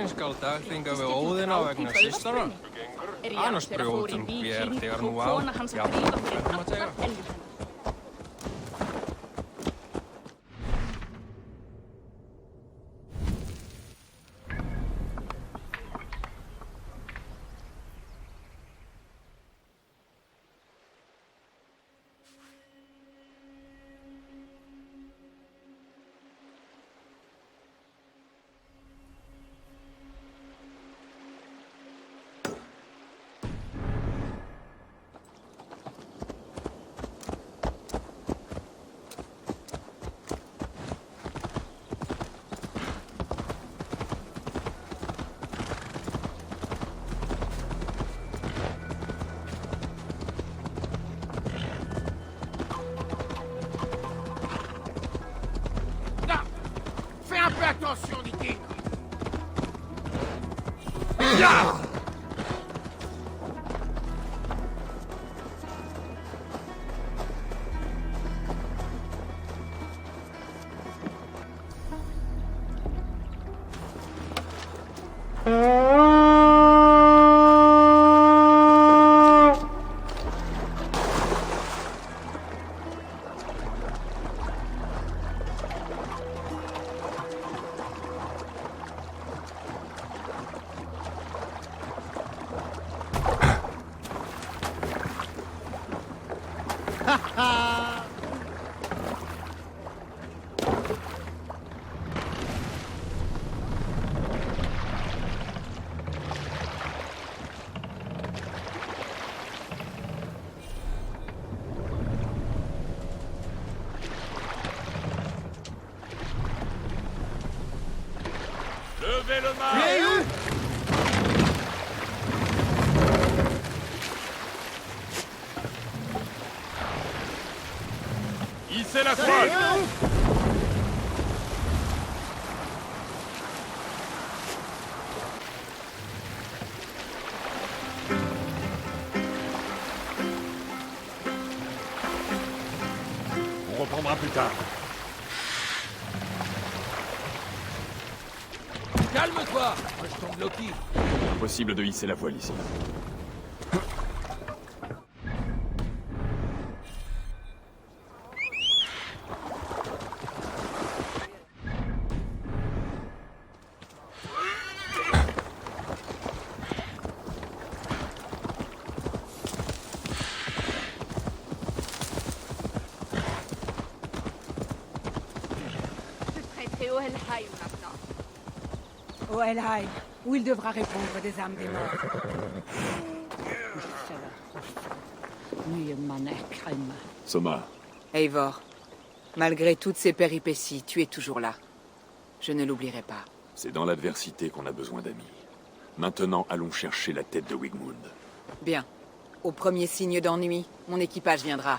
Þórinn skal dagþinga við Óðina vegna systara. Annars brjóðum við þegar nú á. Já, þetta maður segja. Attention, Nicky! Ya! Levez le mât! Hissez la toile! On reprendra plus tard. Calme-toi! Moi, je tombe Loki. Impossible de hisser la voile ici. C'est Ohelheim maintenant. Ohelheim, où il devra répondre des âmes des morts. Soma, Eivor, malgré toutes ces péripéties, tu es toujours là. Je ne l'oublierai pas. c'est dans l'adversité qu'on a besoin d'amis. Maintenant, allons chercher la tête de Wigmund. Bien. Au premier signe d'ennui, mon équipage viendra.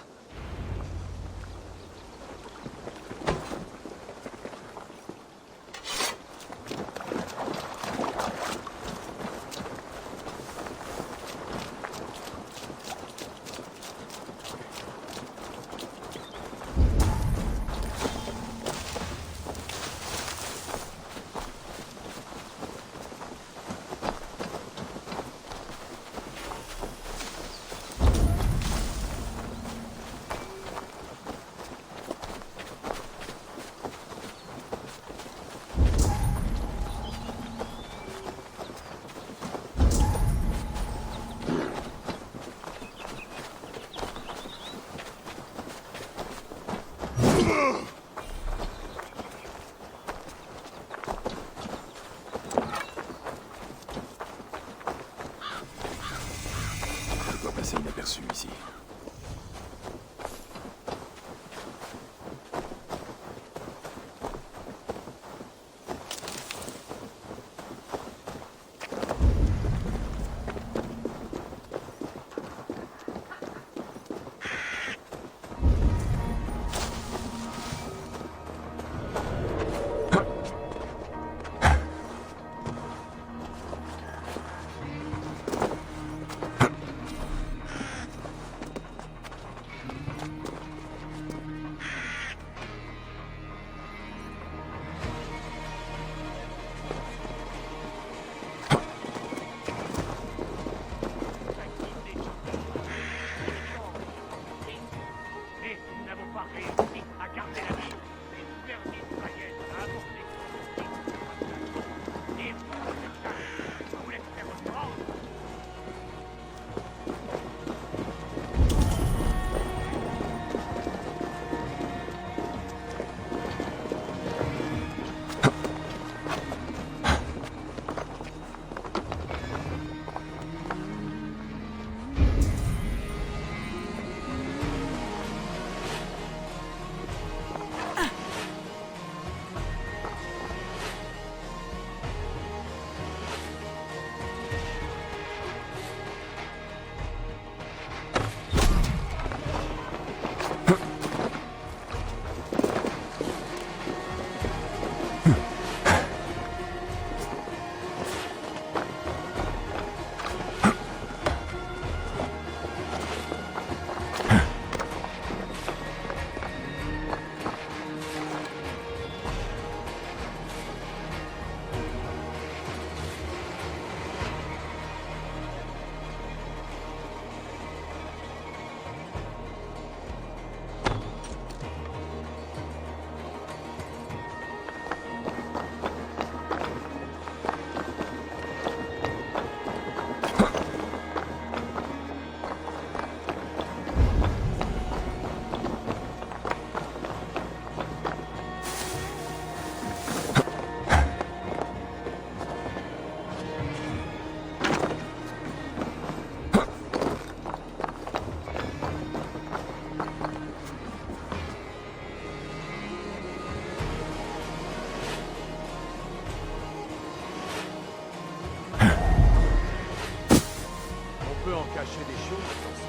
fait des choses offensives.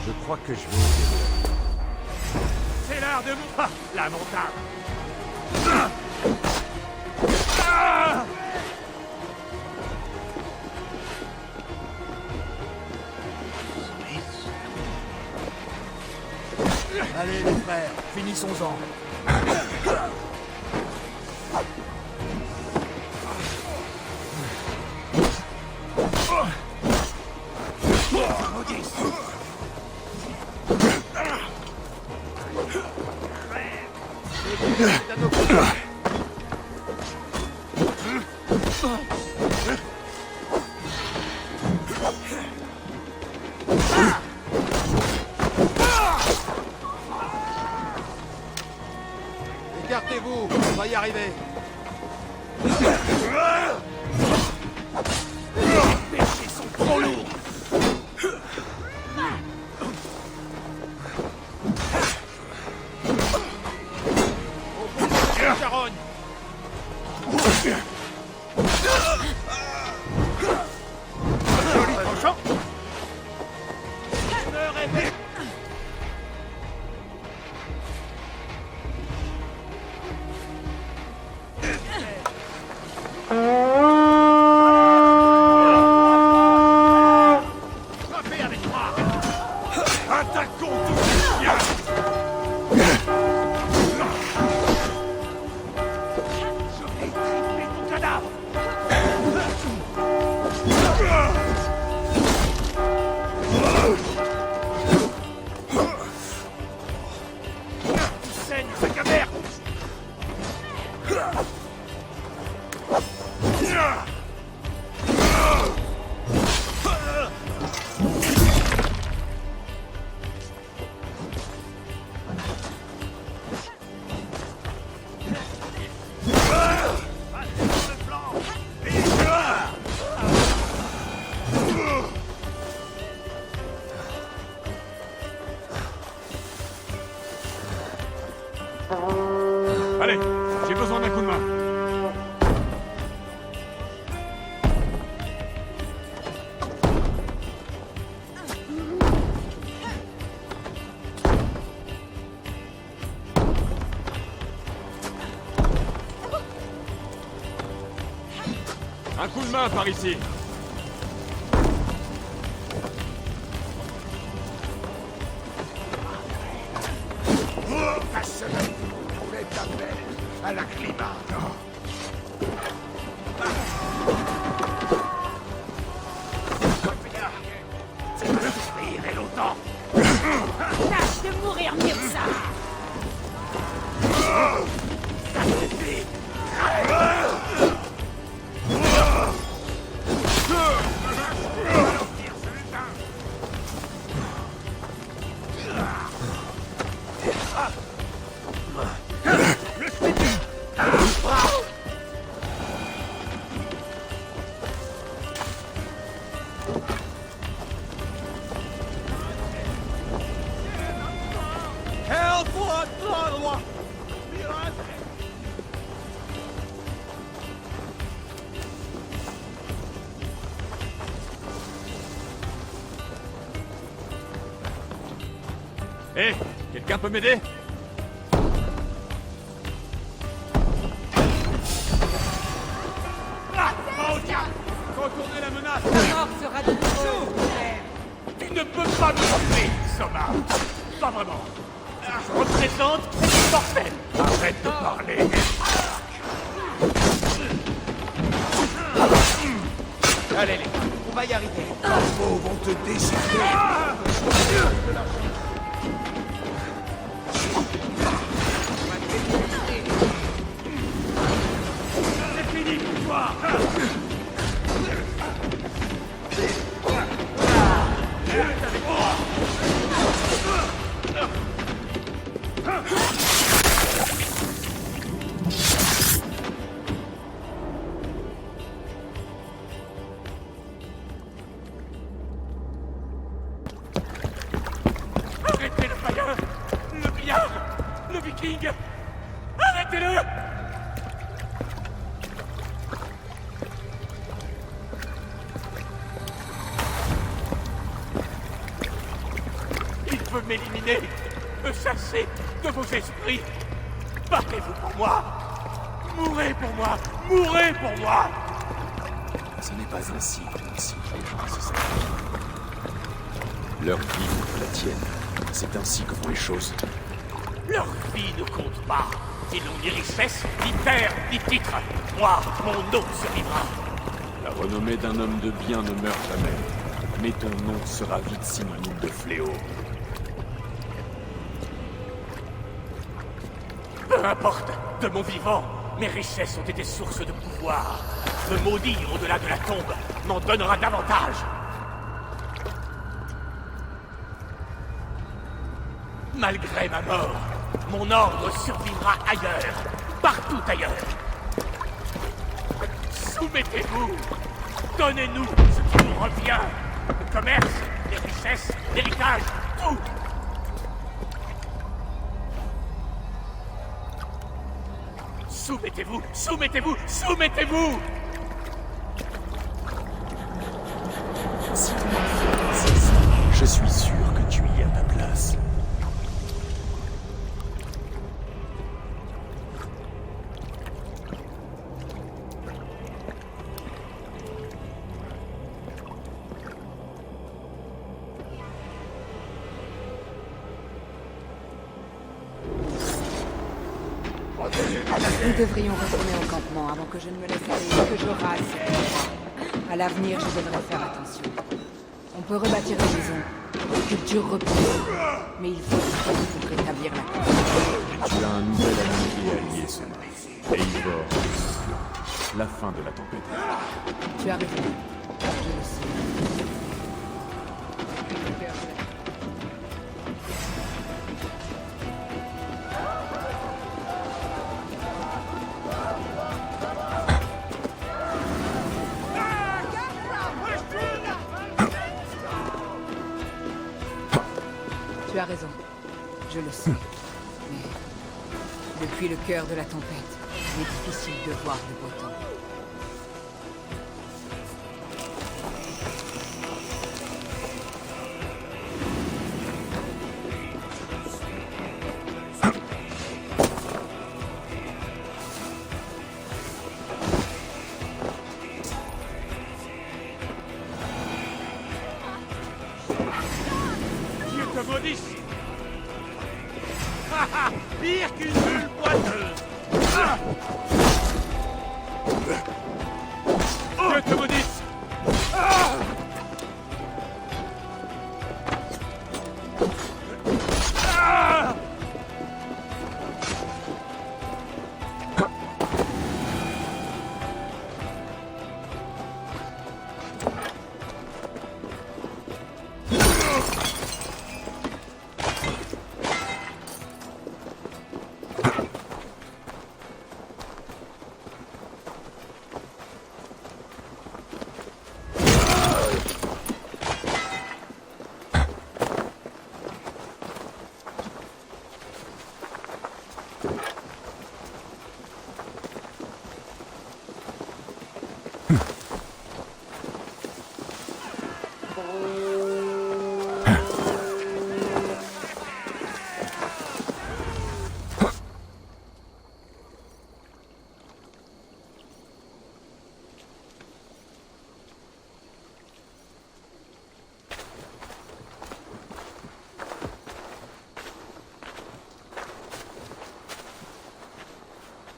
Je crois que je vais au développement. C'est l'heure de vous... La montagne. Allez les frères, finissons-en. Écartez-vous, on va y arriver. Péchés sont trop lourds. Charogne. Joli tranchant. Je me réveille. Frappez avec moi. Attaquons tous les biens. Je vais tripler ton cadavre. Tu saignes, sac à merde. Allez, j'ai besoin d'un coup de main. Un coup de main par ici. Ta semaine, faites appel à la climat. C'est pas souffrir longtemps. Lâche de mourir, Mirza! Ça suffit. Hé, quelqu'un peut m'aider? Contournez la menace. La mort sera de nouveau! Tu ne peux pas me tromper, Soma. Pas vraiment. Je représente les mortels. Arrête de parler. Allez les gars, on va y arriver. Les mots vont te déchirer. C'est fini pour toi. Arrêtez le païen, le billard, le viking. Arrêtez-le. m'éliminer, me chasser de vos esprits. Battez-vous pour moi. Mourrez pour moi. Mourrez pour moi. Ce n'est pas ainsi que les gens se sacrifient. Leur vie contre la tienne. C'est ainsi que font les choses. Leur vie ne compte pas. Ils n'ont ni richesse, ni terre, ni titre. Moi, mon nom survivra. La renommée d'un homme de bien ne meurt jamais. Mais ton nom sera vite synonyme de fléau. Peu importe, de mon vivant, mes richesses ont été source de pouvoir. Me maudire au-delà de la tombe m'en donnera davantage. Malgré ma mort, mon ordre survivra ailleurs, partout ailleurs. Soumettez-vous, donnez-nous ce qui nous revient. Le commerce, les richesses, l'héritage, tout. Soumettez-vous, soumettez-vous, soumettez-vous. Si ton enfant insiste, je suis sûr que tu y as ta place. Nous devrions retourner au campement avant que je ne me laisse aller et que je rase cette endroit. À l'avenir, je devrais faire attention. On peut rebâtir la maison, la culture repose, mais il faut du temps pour rétablir la paix. Tu as un nouvel ami et allié, Soma. Eivor, la fin de la tempête. Tu as raison. Je le sais. Tu as raison. Je le sais. Mais depuis le cœur de la tempête, il est difficile de voir le beau temps. Dieu te maudisse. Pire qu'une bulle boiteuse. Dieu te maudisse.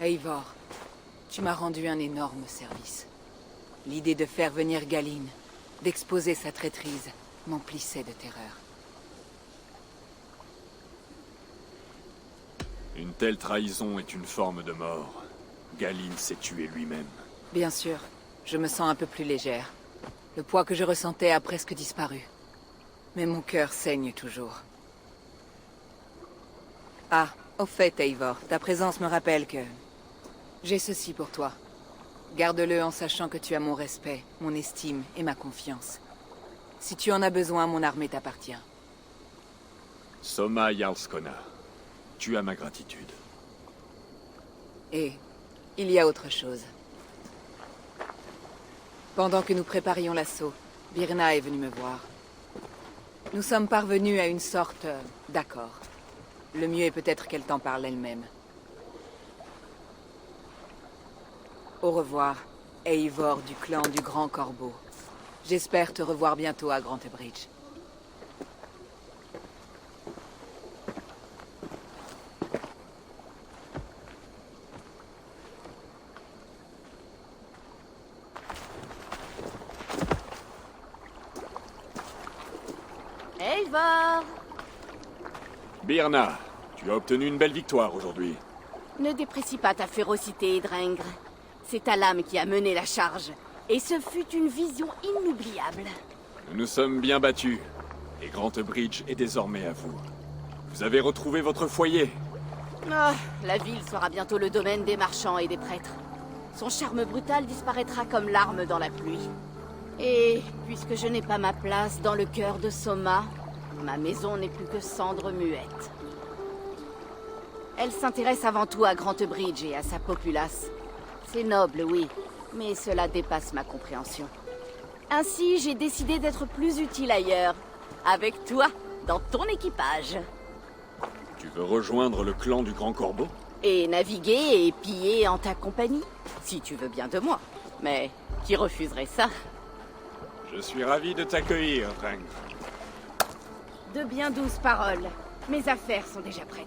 Eivor, tu m'as rendu un énorme service. L'idée de faire venir Galine, d'exposer sa traîtrise, m'emplissait de terreur. Une telle trahison est une forme de mort. Galine s'est tué lui-même. Bien sûr, je me sens un peu plus légère. Le poids que je ressentais a presque disparu. Mais mon cœur saigne toujours. Ah, au fait, Eivor, ta présence me rappelle que... j'ai ceci pour toi. Garde-le en sachant que tu as mon respect, mon estime et ma confiance. Si tu en as besoin, mon armée t'appartient. Soma Jarlskona, tu as ma gratitude. Et il y a autre chose. Pendant que nous préparions l'assaut, Birna est venue me voir. Nous sommes parvenus à une sorte d'accord. Le mieux est peut-être qu'elle t'en parle elle-même. Au revoir, Eivor du clan du Grand Corbeau. J'espère te revoir bientôt à Grantebridge. Eivor! Birna, tu as obtenu une belle victoire aujourd'hui. Ne déprécie pas ta férocité, Drengr. C'est ta lame qui a mené la charge. Et ce fut une vision inoubliable. Nous nous sommes bien battus. Et Grantebridge est désormais à vous. Vous avez retrouvé votre foyer. Ah, la ville sera bientôt le domaine des marchands et des prêtres. Son charme brutal disparaîtra comme larmes dans la pluie. Et puisque je n'ai pas ma place dans le cœur de Soma, ma maison n'est plus que cendre muette. Elle s'intéresse avant tout à Grantebridge et à sa populace. C'est noble, oui, mais cela dépasse ma compréhension. Ainsi, j'ai décidé d'être plus utile ailleurs, avec toi, dans ton équipage. Tu veux rejoindre le clan du Grand Corbeau? Et naviguer et piller en ta compagnie, si tu veux bien de moi. Mais qui refuserait ça? Je suis ravi de t'accueillir, Drengr. De bien douces paroles. Mes affaires sont déjà prêtes.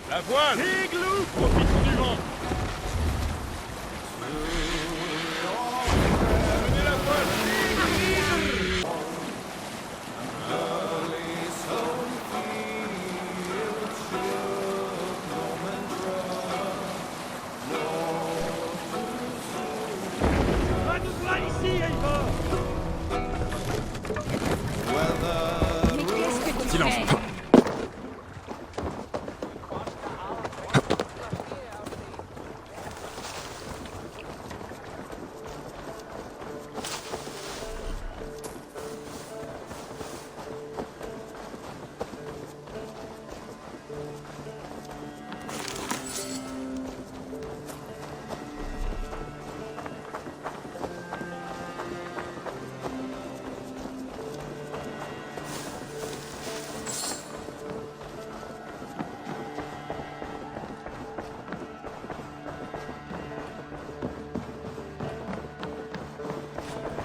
La voile! Igloo! Profitons du vent! Menez la voile! Va nous voir ici, Eivor! Mais qu'est-ce que tu Silence. fais?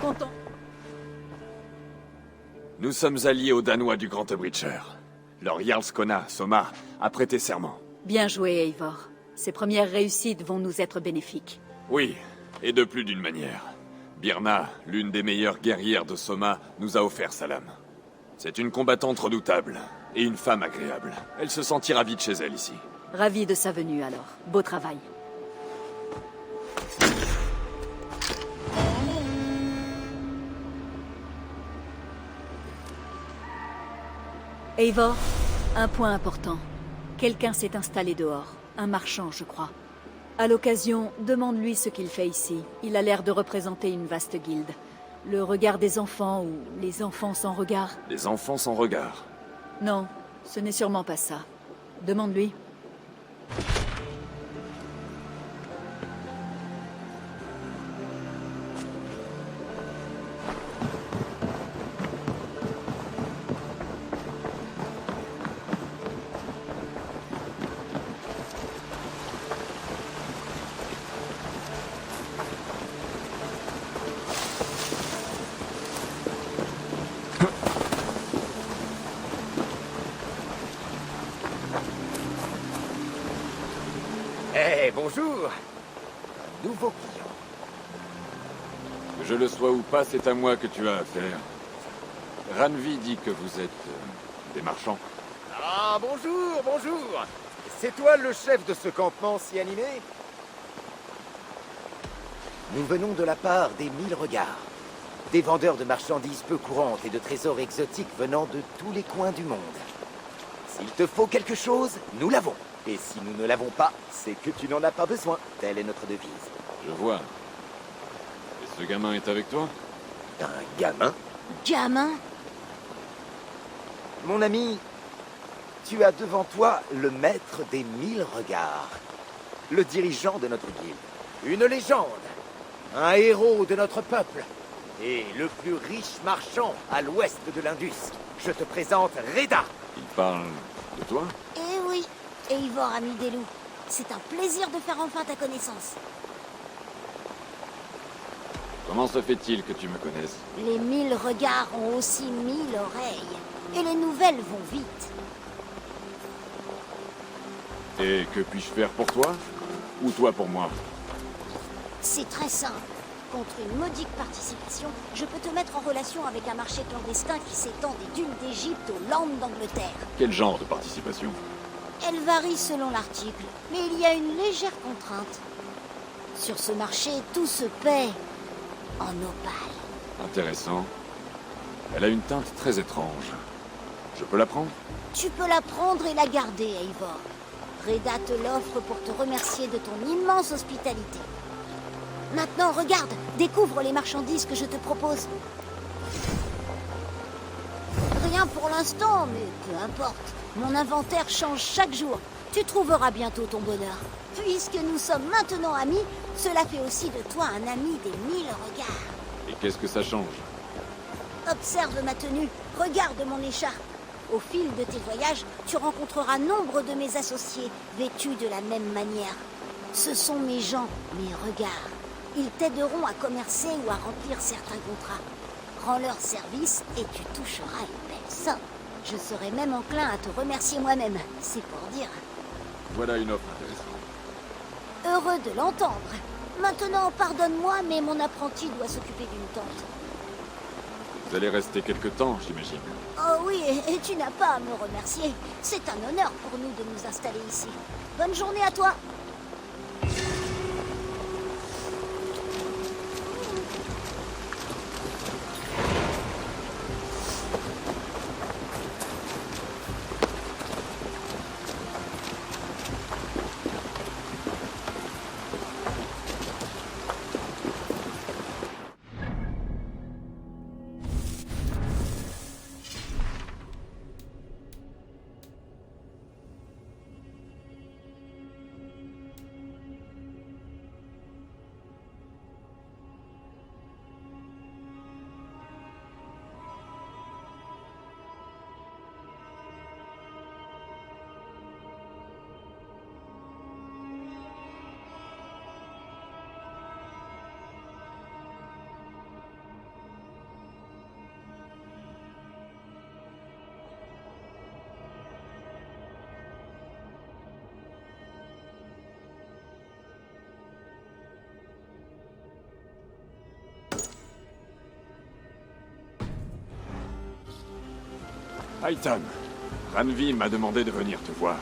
Content. Nous sommes alliés aux Danois du Grantebridger. Leur Jarlskona, Soma, a prêté serment. Bien joué, Eivor. Ces premières réussites vont nous être bénéfiques. Oui, et de plus d'une manière. Birna, l'une des meilleures guerrières de Soma, nous a offert sa lame. C'est une combattante redoutable, et une femme agréable. Elle se sentira vite chez elle ici. Ravi de sa venue alors. Beau travail. Eivor, un point important. Quelqu'un s'est installé dehors. Un marchand, je crois. À l'occasion, demande-lui ce qu'il fait ici. Il a l'air de représenter une vaste guilde. Le regard des enfants ou les enfants sans regard? Les enfants sans regard. Non, ce n'est sûrement pas ça. Demande-lui. Eh, bonjour. Un nouveau client. Que je le sois ou pas, c'est à moi que tu as affaire. Ranvi dit que vous êtes des marchands. Ah, bonjour, bonjour. C'est toi le chef de ce campement si animé? Nous venons de la part des 1000 regards. Des vendeurs de marchandises peu courantes et de trésors exotiques venant de tous les coins du monde. S'il te faut quelque chose, nous l'avons. Et si nous ne l'avons pas, c'est que tu n'en as pas besoin. Telle est notre devise. Je vois. Et ce gamin est avec toi? Un gamin? Gamin? Mon ami, tu as devant toi le maître des 1000 regards. Le dirigeant de notre guilde. Une légende. Un héros de notre peuple. Et le plus riche marchand à l'ouest de l'Indus. Je te présente Reda. Il parle de toi? Eh oui, Eivor, ami des loups. C'est un plaisir de faire enfin ta connaissance. Comment se fait-il que tu me connaisses? Les 1000 regards ont aussi 1000 oreilles. Et les nouvelles vont vite. Et que puis-je faire pour toi? Ou toi pour moi? C'est très simple. Contre une modique participation, je peux te mettre en relation avec un marché clandestin qui s'étend des dunes d'Égypte aux Landes d'Angleterre. Quel genre de participation? Elle varie selon l'article, mais il y a une légère contrainte. Sur ce marché, tout se paie en opale. Intéressant. Elle a une teinte très étrange. Je peux la prendre? Tu peux la prendre et la garder, Eivor. Reda te l'offre pour te remercier de ton immense hospitalité. Maintenant, regarde, découvre les marchandises que je te propose. Rien pour l'instant, mais peu importe. Mon inventaire change chaque jour. Tu trouveras bientôt ton bonheur. Puisque nous sommes maintenant amis, cela fait aussi de toi un ami des 1000 regards. Et qu'est-ce que ça change? Observe ma tenue, regarde mon écharpe. Au fil de tes voyages, tu rencontreras nombre de mes associés, vêtus de la même manière. Ce sont mes gens, mes regards. Ils t'aideront à commercer ou à remplir certains contrats. Rends leur service et tu toucheras une belle somme. Je serai même enclin à te remercier moi-même, c'est pour dire. Voilà une offre intéressante. Heureux de l'entendre. Maintenant, pardonne-moi, mais mon apprenti doit s'occuper d'une tente. Vous allez rester quelque temps, j'imagine. Oh oui, et tu n'as pas à me remercier. C'est un honneur pour nous de nous installer ici. Bonne journée à toi. Aitan, Ranvi m'a demandé de venir te voir,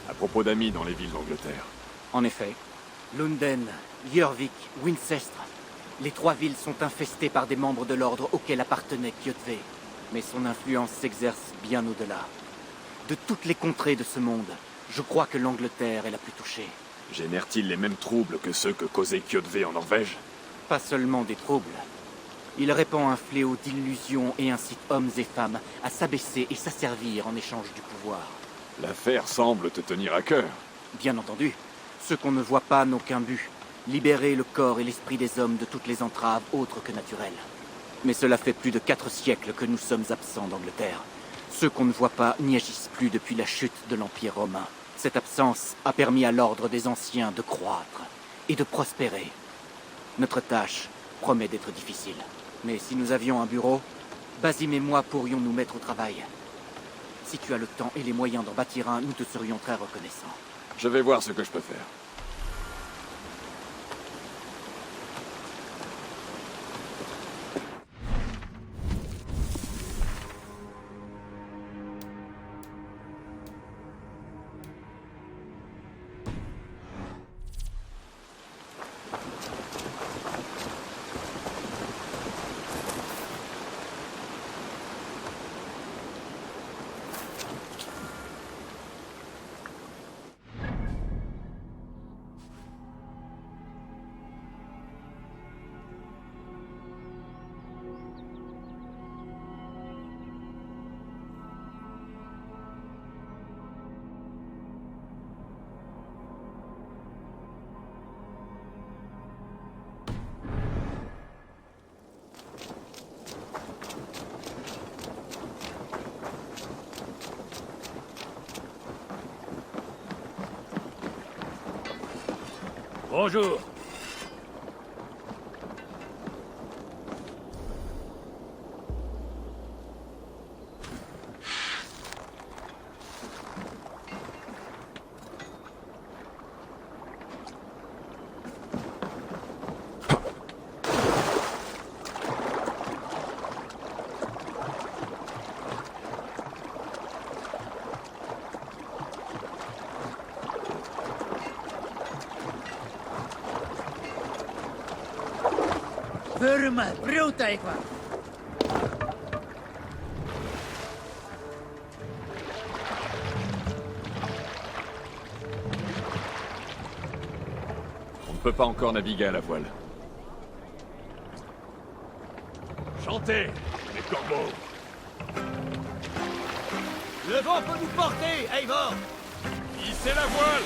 à propos d'amis dans les villes d'Angleterre. En effet, Lunden, Jorvik, Winchester. Les trois villes sont infestées par des membres de l'ordre auquel appartenait Kjotve. Mais son influence s'exerce bien au-delà. De toutes les contrées de ce monde, je crois que l'Angleterre est la plus touchée. Génère-t-il les mêmes troubles que ceux que causait Kjotve en Norvège? Pas seulement des troubles. Il répand un fléau d'illusions et incite hommes et femmes à s'abaisser et s'asservir en échange du pouvoir. L'affaire semble te tenir à cœur. Bien entendu, ceux qu'on ne voit pas n'ont qu'un but. Libérer le corps et l'esprit des hommes de toutes les entraves autres que naturelles. Mais cela fait plus de 4 siècles que nous sommes absents d'Angleterre. Ceux qu'on ne voit pas n'y agissent plus depuis la chute de l'Empire romain. Cette absence a permis à l'ordre des anciens de croître et de prospérer. Notre tâche promet d'être difficile. Mais si nous avions un bureau, Basim et moi pourrions nous mettre au travail. Si tu as le temps et les moyens d'en bâtir un, nous te serions très reconnaissants. Je vais voir ce que je peux faire. Bonjour. Vurma, bruta ikva. On ne peut pas encore naviguer à la voile. Chantez, les corbeaux. Le vent peut nous porter, Eivor. Hissez la voile.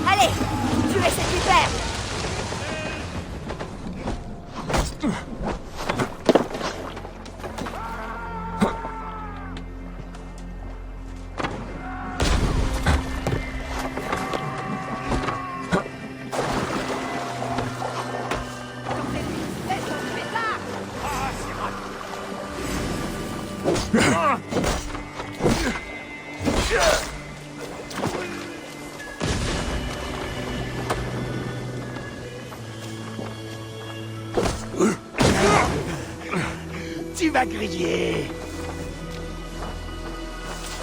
Allez, tuez cette vipère! Tu vas griller.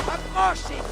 Approchez.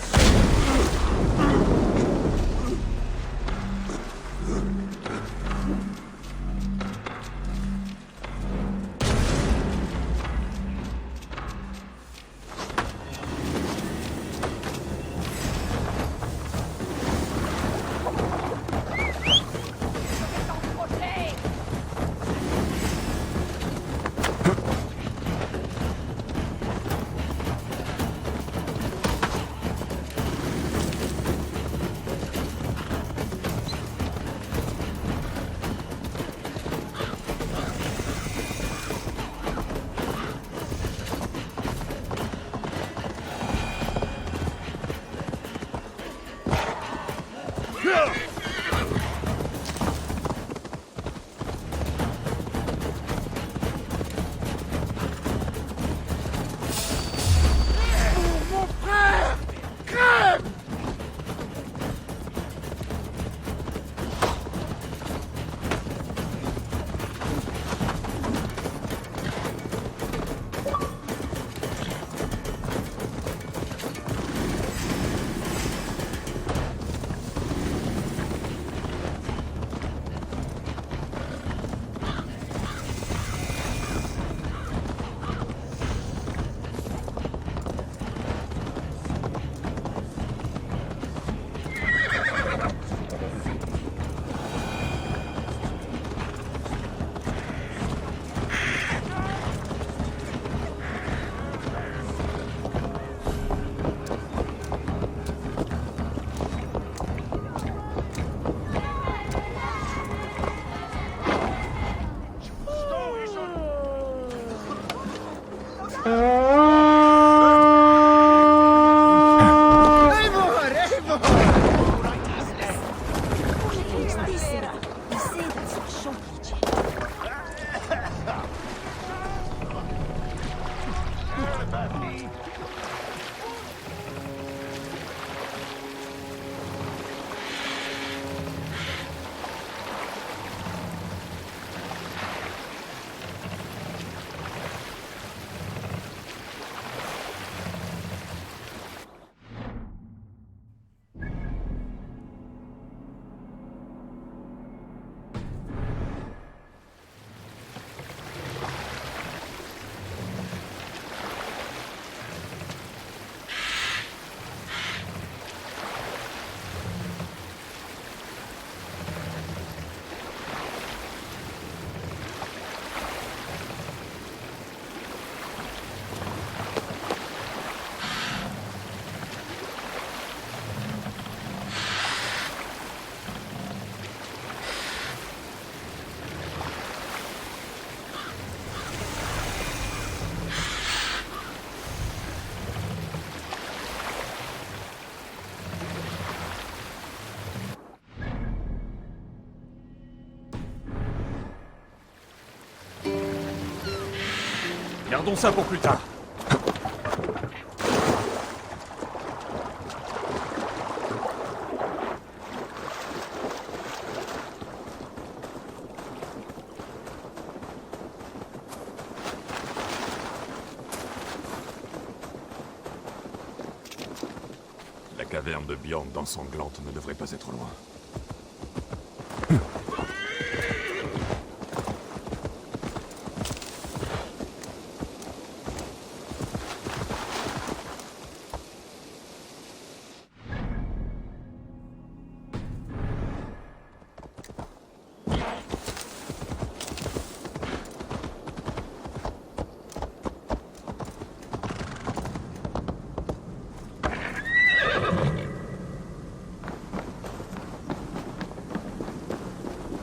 Gardons ça pour plus tard. La caverne de Bjorn dans Sanglante ne devrait pas être loin.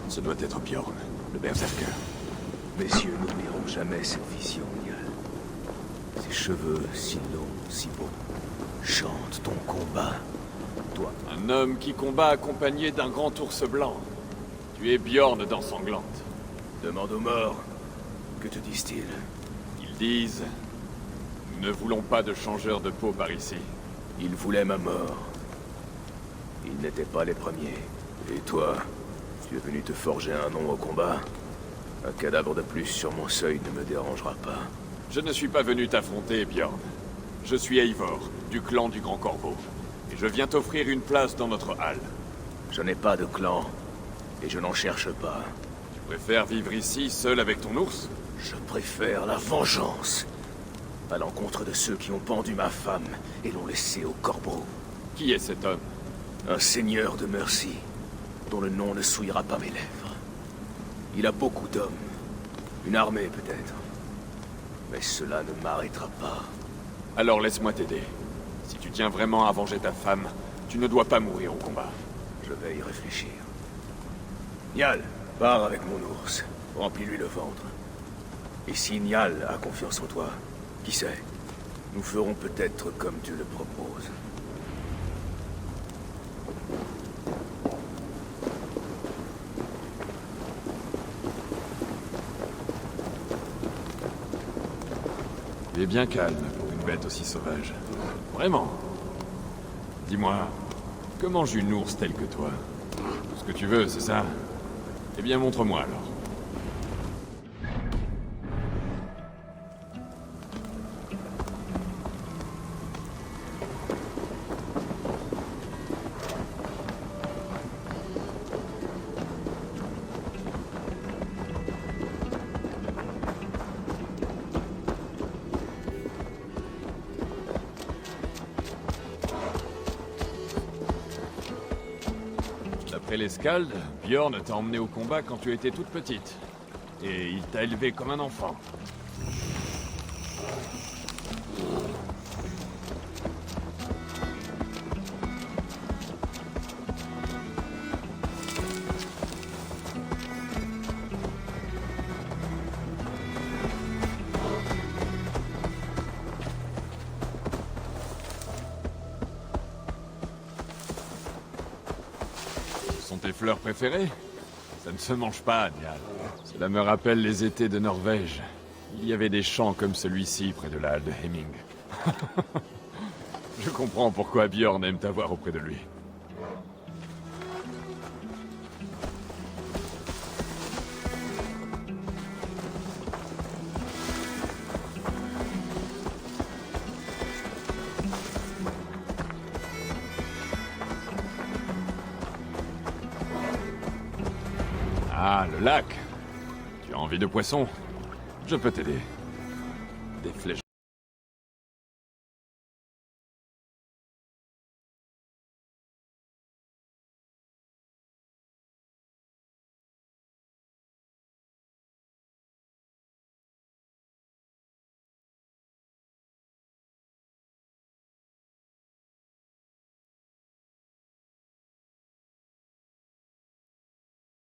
Ce doit être Bjorn, le berserker. Messieurs n'oublieront jamais cette vision, Niall. Ses cheveux si longs, si beaux. Chante ton combat. Toi, Un homme qui combat accompagné d'un grand ours blanc. Tu es Bjorn dans Sanglante. demande aux morts. Que te disent-ils? Ils disent... Nous ne voulons pas de changeurs de peau par ici. Ils voulaient ma mort. Ils n'étaient pas les premiers. Et toi, tu es venu te forger un nom au combat? Un cadavre de plus sur mon seuil ne me dérangera pas. Je ne suis pas venu t'affronter, Bjorn. Je suis Eivor, du clan du Grand Corbeau. Et je viens t'offrir une place dans notre halle. Je n'ai pas de clan. Et je n'en cherche pas. Tu préfères vivre ici, seul avec ton ours? Je préfère la vengeance. À l'encontre de ceux qui ont pendu ma femme et l'ont laissée au corbeau. Qui est cet homme? Un seigneur de Mercy, dont le nom ne souillera pas mes lèvres. Il a beaucoup d'hommes. Une armée, peut-être. Mais cela ne m'arrêtera pas. Alors laisse-moi t'aider. Si tu tiens vraiment à venger ta femme, tu ne dois pas mourir au combat. Je vais y réfléchir. Niall, pars avec mon ours. Remplis-lui le ventre. Et si Niall a confiance en toi, qui sait? Nous ferons peut-être comme tu le proposes. Tu es bien calme pour une bête aussi sauvage. Vraiment. Dis-moi, comment mange une ours telle que toi? Ce que tu veux, c'est ça? Eh bien, montre-moi alors. D'après les Skalds, Bjorn t'a emmené au combat quand tu étais toute petite. Et il t'a élevé comme un enfant. Ce sont tes fleurs préférées? Ça ne se mange pas, Niall. Cela me rappelle les étés de Norvège. Il y avait des champs comme celui-ci près de la halle de Hemming. Je comprends pourquoi Bjorn aime t'avoir auprès de lui. Ah, le lac. Tu as envie de poisson? Je peux t'aider. Des flèches.